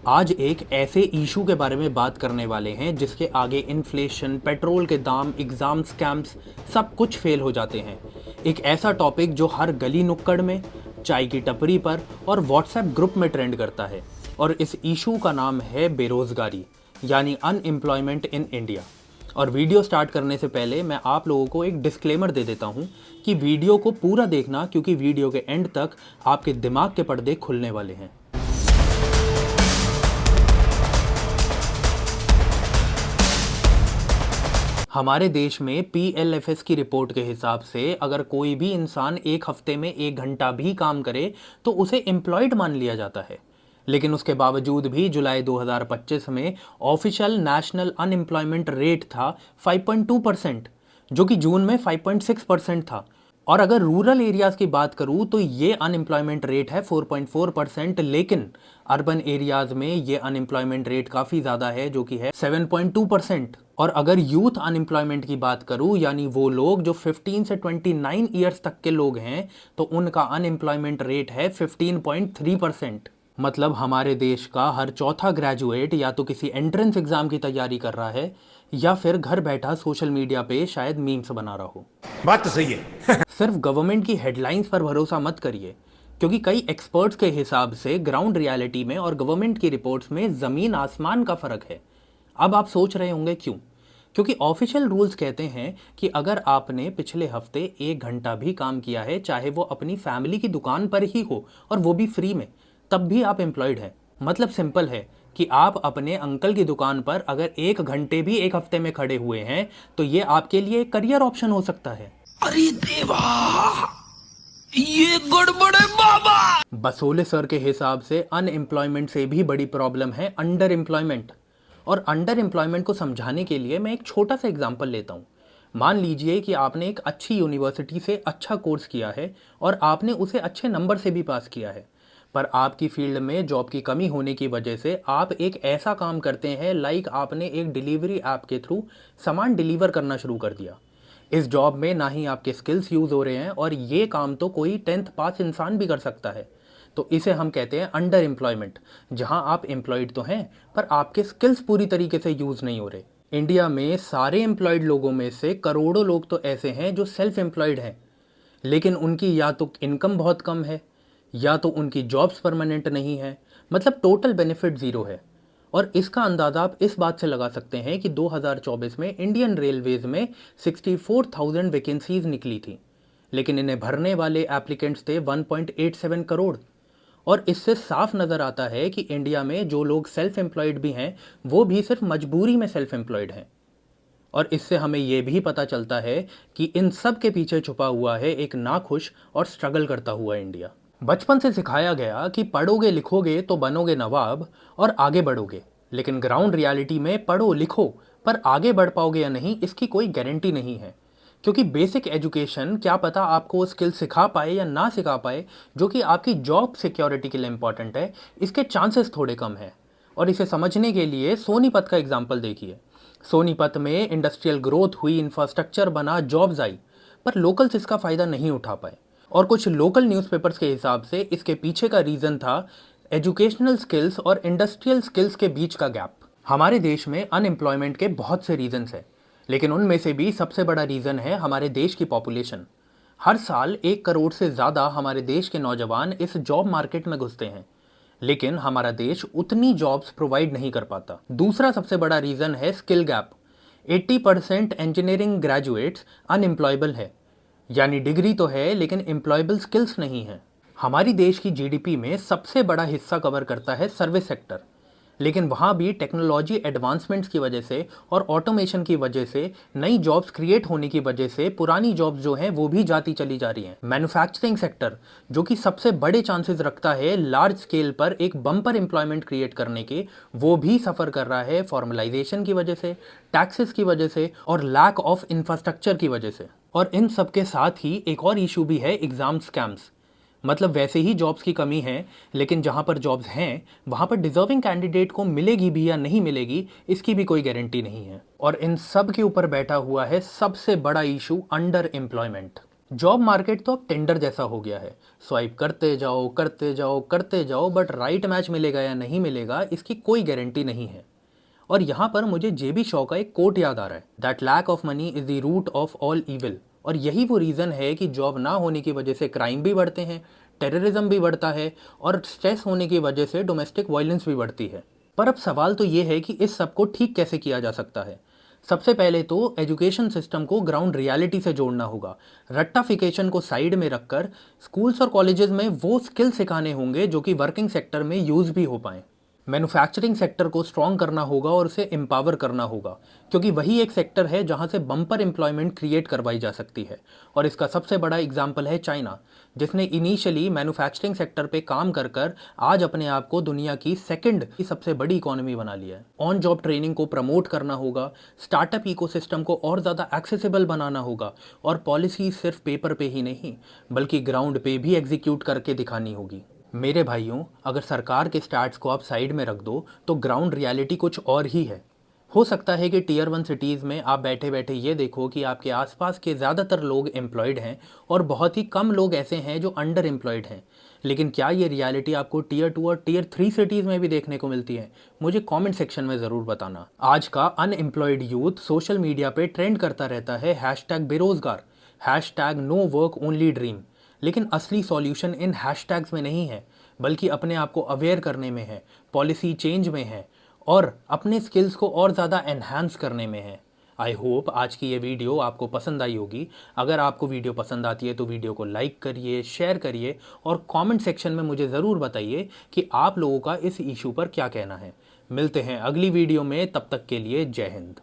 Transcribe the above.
आज एक ऐसे इशू के बारे में बात करने वाले हैं जिसके आगे इन्फ्लेशन, पेट्रोल के दाम, एग्ज़ाम स्कैम्स सब कुछ फेल हो जाते हैं। एक ऐसा टॉपिक जो हर गली नुक्कड़ में, चाय की टपरी पर और व्हाट्सएप ग्रुप में ट्रेंड करता है। और इस इशू का नाम है बेरोज़गारी, यानी अनएम्प्लॉयमेंट इन इंडिया। और वीडियो स्टार्ट करने से पहले मैं आप लोगों को एक डिस्क्लेमर दे देता हूँ कि वीडियो को पूरा देखना, क्योंकि वीडियो के एंड तक आपके दिमाग के पर्दे खुलने वाले हैं। हमारे देश में PLFS की रिपोर्ट के हिसाब से अगर कोई भी इंसान एक हफ्ते में 1 घंटा भी काम करे तो उसे एम्प्लॉयड मान लिया जाता है। लेकिन उसके बावजूद भी जुलाई 2025 में ऑफिशियल नेशनल अनएम्प्लॉयमेंट रेट था 5.2%, जो कि जून में 5.6% था। और अगर रूरल एरियाज़ की बात करूँ तो ये अनएम्प्लॉयमेंट रेट है 4.4%, लेकिन अर्बन एरियाज़ में ये अनएम्प्लॉयमेंट रेट काफ़ी ज़्यादा है, जो कि है 7.2%। और अगर यूथ अनएम्प्लॉयमेंट की बात करूँ, यानी वो लोग जो 15 से 29 ईयर्स तक के लोग हैं, तो उनका अनएम्प्लॉयमेंट रेट है 15.3%। मतलब हमारे देश का हर चौथा ग्रेजुएट या तो किसी एंट्रेंस एग्जाम की तैयारी कर रहा है या फिर घर बैठा सोशल मीडिया पे शायद मीम्स बना रहा हो। बात तो सही है। सिर्फ गवर्नमेंट की हेडलाइंस पर भरोसा मत करिए, क्योंकि कई एक्सपर्ट्स के हिसाब से ग्राउंड रियलिटी में और गवर्नमेंट की रिपोर्ट्स में ज़मीन आसमान का फ़र्क है। अब आप सोच रहे होंगे क्यों? क्योंकि ऑफिशियल रूल्स कहते हैं कि अगर आपने पिछले हफ्ते 1 घंटा भी काम किया है, चाहे वो अपनी फैमिली की दुकान पर ही हो और वो भी फ्री में, तब भी आप एम्प्लॉयड हैं। मतलब सिंपल है कि आप अपने अंकल की दुकान पर अगर 1 घंटे भी एक हफ्ते में खड़े हुए हैं तो ये आपके लिए एक करियर ऑप्शन हो सकता है। अरे देवा, ये गड़बड़ है बाबा। बसोले सर के हिसाब से अनएम्प्लॉयमेंट से भी बड़ी प्रॉब्लम है अंडर एम्प्लॉयमेंट। और अंडर एम्प्लॉयमेंट को समझाने के लिए मैं एक छोटा सा एग्जांपल लेता हूँ। मान लीजिए कि आपने एक अच्छी यूनिवर्सिटी से अच्छा कोर्स किया है और आपने उसे अच्छे नंबर से भी पास किया है, पर आपकी फील्ड में जॉब की कमी होने की वजह से आप एक ऐसा काम करते हैं, लाइक आपने एक डिलीवरी ऐप के थ्रू सामान डिलीवर करना शुरू कर दिया। इस जॉब में ना ही आपके स्किल्स यूज़ हो रहे हैं और ये काम तो कोई 10th पास इंसान भी कर सकता है। तो इसे हम कहते हैं अंडर एम्प्लॉयमेंट, जहां आप एम्प्लॉयड तो हैं पर आपके स्किल्स पूरी तरीके से यूज़ नहीं हो रहे। इंडिया में सारे एम्प्लॉयड लोगों में से करोड़ों लोग तो ऐसे हैं जो सेल्फ एम्प्लॉयड हैं, लेकिन उनकी या तो इनकम बहुत कम है या तो उनकी जॉब्स परमानेंट नहीं है। मतलब टोटल बेनिफिट ज़ीरो है। और इसका अंदाज़ा आप इस बात से लगा सकते हैं कि 2024 में इंडियन रेलवेज़ में 64,000 वैकेंसीज़ निकली थी, लेकिन इन्हें भरने वाले एप्लीकेंट्स थे 1.87 करोड़। और इससे साफ नज़र आता है कि इंडिया में जो लोग सेल्फ एम्प्लॉयड भी हैं वो भी सिर्फ मजबूरी में सेल्फ एम्प्लॉयड हैं। और इससे हमें यह भी पता चलता है कि इन सब के पीछे छुपा हुआ है एक नाखुश और स्ट्रगल करता हुआ इंडिया। बचपन से सिखाया गया कि पढ़ोगे लिखोगे तो बनोगे नवाब और आगे बढ़ोगे, लेकिन ग्राउंड रियलिटी में पढ़ो लिखो पर आगे बढ़ पाओगे या नहीं, इसकी कोई गारंटी नहीं है। क्योंकि बेसिक एजुकेशन क्या पता आपको वो स्किल सिखा पाए या ना सिखा पाए जो कि आपकी जॉब सिक्योरिटी के लिए इंपॉर्टेंट है, इसके चांसेस थोड़े कम हैं। और इसे समझने के लिए सोनीपत का एग्जाम्पल देखिए। सोनीपत में इंडस्ट्रियल ग्रोथ हुई, इंफ्रास्ट्रक्चर बना, जॉब्स आई, पर लोकल्स इसका फ़ायदा नहीं उठा पाए। और कुछ लोकल न्यूज़पेपर्स के हिसाब से इसके पीछे का रीज़न था एजुकेशनल स्किल्स और इंडस्ट्रियल स्किल्स के बीच का गैप। हमारे देश में अनएम्प्लॉयमेंट के बहुत से रीज़न्स हैं, लेकिन उनमें से भी सबसे बड़ा रीज़न है हमारे देश की पॉपुलेशन। हर साल 1 करोड़ से ज़्यादा हमारे देश के नौजवान इस जॉब मार्केट में घुसते हैं, लेकिन हमारा देश उतनी जॉब्स प्रोवाइड नहीं कर पाता। दूसरा सबसे बड़ा रीज़न है skill gap. 80% engineering graduates unemployable है, यानी डिग्री तो है लेकिन एम्प्लॉयबल स्किल्स नहीं है। हमारी देश की जीडीपी में सबसे बड़ा हिस्सा कवर करता है सर्विस सेक्टर, लेकिन वहाँ भी टेक्नोलॉजी एडवांसमेंट्स की वजह से और ऑटोमेशन की वजह से, नई जॉब्स क्रिएट होने की वजह से पुरानी जॉब्स जो हैं वो भी जाती चली जा रही हैं। मैन्युफैक्चरिंग सेक्टर, जो कि सबसे बड़े चांसेस रखता है लार्ज स्केल पर एक बम्पर एम्प्लॉयमेंट क्रिएट करने के, वो भी सफ़र कर रहा है फॉर्मलाइजेशन की वजह से, टैक्सेस की वजह से और लैक ऑफ इंफ्रास्ट्रक्चर की वजह से। और इन सब के साथ ही एक और इशू भी है, एग्ज़ाम स्कैम्स। मतलब वैसे ही जॉब्स की कमी है, लेकिन जहाँ पर जॉब्स हैं वहाँ पर डिजर्विंग कैंडिडेट को मिलेगी भी या नहीं मिलेगी, इसकी भी कोई गारंटी नहीं है। और इन सब के ऊपर बैठा हुआ है सबसे बड़ा issue, under employment. Job market तो अब टेंडर जैसा हो गया है। स्वाइप करते जाओ करते जाओ करते जाओ, बट राइट मैच मिलेगा या नहीं मिलेगा इसकी कोई गारंटी नहीं है। और यहाँ पर मुझे जेबी शॉ का एक कोट याद आ रहा है, that lack of money is the root of all evil. और यही वो रीज़न है कि जॉब ना होने की वजह से क्राइम भी बढ़ते हैं, टेररिज्म भी बढ़ता है, और स्ट्रेस होने की वजह से डोमेस्टिक वायलेंस भी बढ़ती है। पर अब सवाल तो ये है कि इस सब को ठीक कैसे किया जा सकता है। सबसे पहले तो एजुकेशन सिस्टम को ग्राउंड रियलिटी से जोड़ना होगा। रट्टाफिकेशन को साइड में रखकर स्कूल्स और कॉलेजेस में वो स्किल सिखाने होंगे जो कि वर्किंग सेक्टर में यूज़ भी हो पाएँ। मैन्युफैक्चरिंग सेक्टर को स्ट्रॉन्ग करना होगा और उसे एम्पावर करना होगा, क्योंकि वही एक सेक्टर है जहां से बम्पर एम्प्लॉयमेंट क्रिएट करवाई जा सकती है। और इसका सबसे बड़ा एग्जांपल है चाइना, जिसने इनिशियली मैन्युफैक्चरिंग सेक्टर पे काम कर कर आज अपने आप को दुनिया की सेकंड की सबसे बड़ी इकोनॉमी बना लिया है। ऑन जॉब ट्रेनिंग को प्रमोट करना होगा, स्टार्टअप इकोसिस्टम को और ज़्यादा एक्सेसिबल बनाना होगा, और पॉलिसी सिर्फ पेपर पे ही नहीं बल्कि ग्राउंड पे भी एग्जीक्यूट करके दिखानी होगी। मेरे भाइयों, अगर सरकार के स्टैट्स को आप साइड में रख दो तो ग्राउंड रियलिटी कुछ और ही है। हो सकता है कि टियर 1 सिटीज़ में आप बैठे बैठे ये देखो कि आपके आसपास के ज़्यादातर लोग एम्प्लॉयड हैं और बहुत ही कम लोग ऐसे हैं जो अंडर एम्प्लॉयड हैं। लेकिन क्या ये रियलिटी आपको टियर 2 और टियर 3 सिटीज़ में भी देखने को मिलती है? मुझे कमेंट सेक्शन में ज़रूर बताना। आज का अनएम्प्लॉयड यूथ सोशल मीडिया पे ट्रेंड करता रहता है #बेरोज़गार, #नो वर्क ओनली ड्रीम। लेकिन असली सॉल्यूशन इन हैशटैग्स में नहीं है, बल्कि अपने आप को अवेयर करने में है, पॉलिसी चेंज में है, और अपने स्किल्स को और ज़्यादा एनहांस करने में है। आई होप आज की ये वीडियो आपको पसंद आई होगी। अगर आपको वीडियो पसंद आती है तो वीडियो को लाइक करिए, शेयर करिए, और कमेंट सेक्शन में मुझे ज़रूर बताइए कि आप लोगों का इस इशू पर क्या कहना है। मिलते हैं अगली वीडियो में, तब तक के लिए जय हिंद।